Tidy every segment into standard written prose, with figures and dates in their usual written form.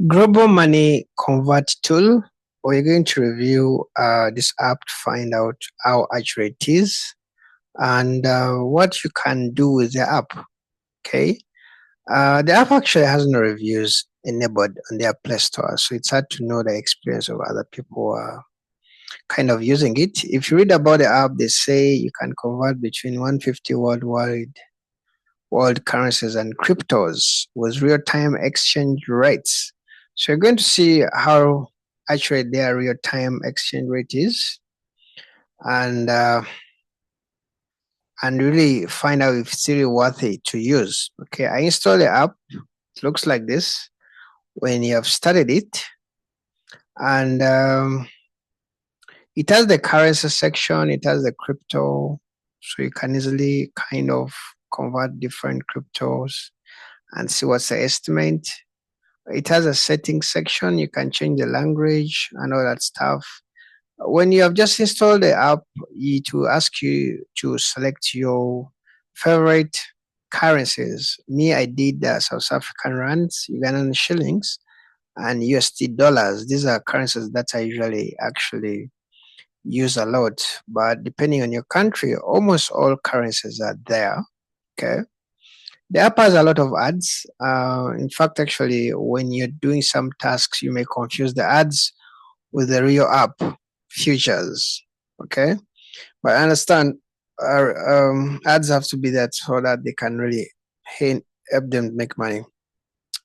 Global Money Convert Tool. We're going to review this app to find out how accurate it is and what you can do with the app. Okay. The app actually has no reviews enabled on their Play Store, so it's hard to know the experience of other people kind of using it. If you read about the app, they say you can convert between 150 world currencies and cryptos with real-time exchange rates. So you're going to see how accurate their real-time exchange rate is, and really find out if it's really worth it to use. Okay, I installed the app. It looks like this when you have started it, and it has the currency section. It has the crypto, so you can easily kind of convert different cryptos and see what's the estimate. It has a settings section. You can change the language and all that stuff. When you have just installed the app, it will ask you to select your favorite currencies. Me, I did South African rands, Ugandan shillings, and USD dollars. These are currencies that I usually actually use a lot. But depending on your country, almost all currencies are there. Okay. The app has a lot of ads. In fact, actually, when you're doing some tasks, you may confuse the ads with the real app features. Okay, but I understand ads have to be there so that they can really help them make money.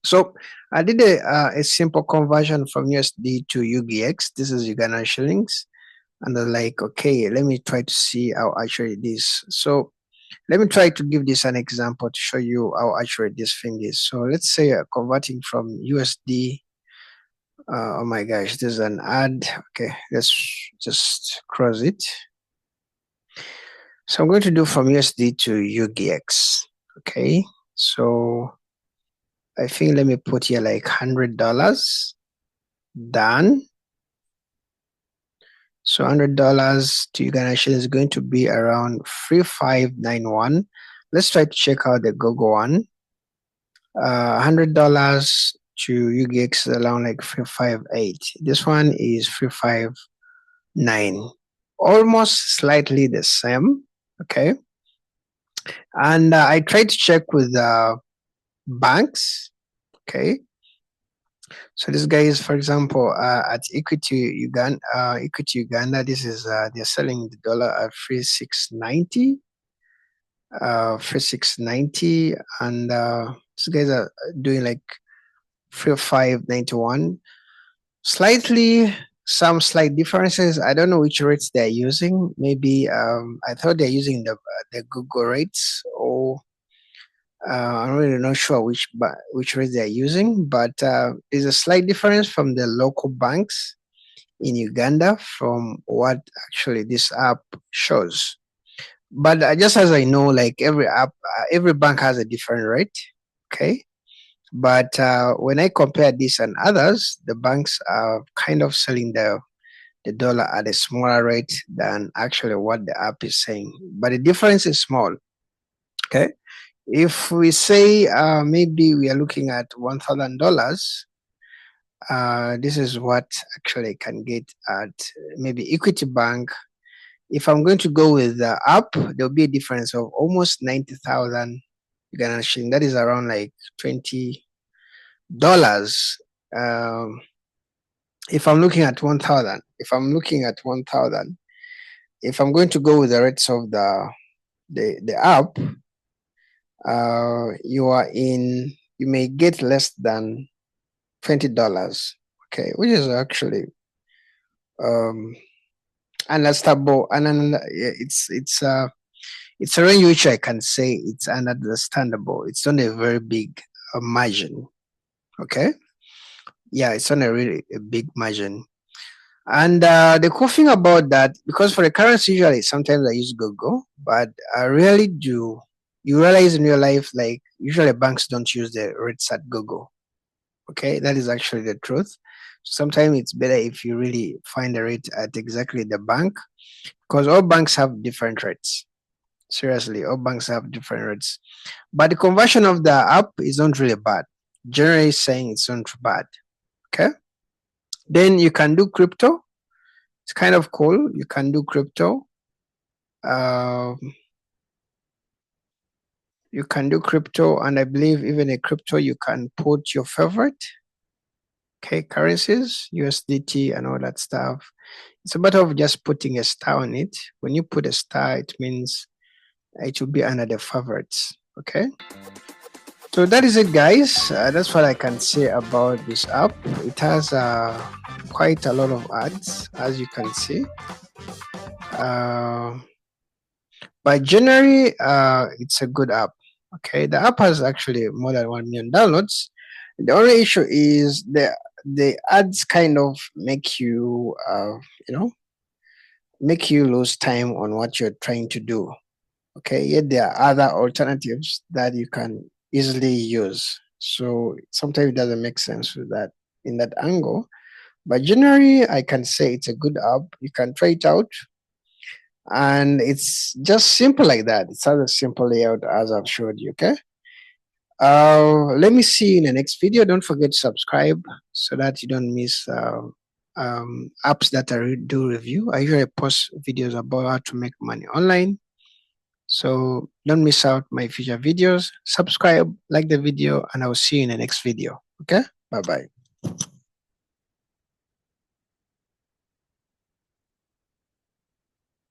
So I did a simple conversion from USD to UGX. This is Ugandan shillings, and they're like, okay, let me try to see how accurate it is. So let me try to give this an example to show you how accurate this thing is. So let's say converting from USD. Oh my gosh, there's an ad. Okay, let's just cross it. So I'm going to do from USD to UGX. Okay, so I think let me put here like $100. Done. So $100 to Uganda shilling is going to be around 3591. Let's try to check out the Google one. $100 to UGX is around like 358. This one is 359. Almost slightly the same. Okay. And I tried to check with banks. Okay. So this guy is, for example, at Equity Uganda, this is they're selling the dollar at 3690. 3690, and these guys are doing like 3591. Some slight differences. I don't know which rates they're using. Maybe I thought they're using the Google rates, or I'm really not sure which rates they're using. But there's a slight difference from the local banks in Uganda from what actually this app shows. But just as I know, like every bank has a different rate. Okay. But when I compare this and others, the banks are kind of selling the dollar at a smaller rate than actually what the app is saying. But the difference is small. Okay. If we say maybe we are looking at $1,000, this is what actually can get at maybe Equity Bank. If I'm going to go with the app, there'll be a difference of almost 90,000 Uganda shilling. That is around like $20. If I'm looking at 1,000, if I'm going to go with the rates of the app, you may get less than $20. Okay, which is actually understandable, and it's a range which I can say it's understandable. It's not a very big margin. Okay, yeah, it's not a really a big margin. And the cool thing about that, because for the currency usually sometimes I use Google, but I really do. You realize in your life, like usually banks don't use the rates at Google. Okay, that is actually the truth. Sometimes it's better if you really find a rate at exactly the bank, because all banks have different rates. Seriously, all banks have different rates. But the conversion of the app is not really bad. Generally saying it's not bad. Okay. Then you can do crypto. It's kind of cool. You can do crypto. Um, you can do crypto, and I believe even a crypto you can put your favorite, okay, currencies, USDT and all that stuff. It's a matter of just putting a star on it. When you put a star, it means it will be under the favorites. Okay. So that is it, guys. That's what I can say about this app. It has quite a lot of ads, as you can see. Uh, but generally, it's a good app. Okay, the app has actually more than 1 million downloads. The only issue is the ads kind of make you, make you lose time on what you're trying to do. Okay, yet there are other alternatives that you can easily use. So sometimes it doesn't make sense with that in that angle. But generally, I can say it's a good app. You can try it out. And it's just simple like that. It's as a simple layout as I've showed you. Okay. Let me see you in the next video. Don't forget to subscribe so that you don't miss apps that I do review. I usually post videos about how to make money online. So don't miss out my future videos. Subscribe, like the video, and I'll see you in the next video. Okay? Bye-bye.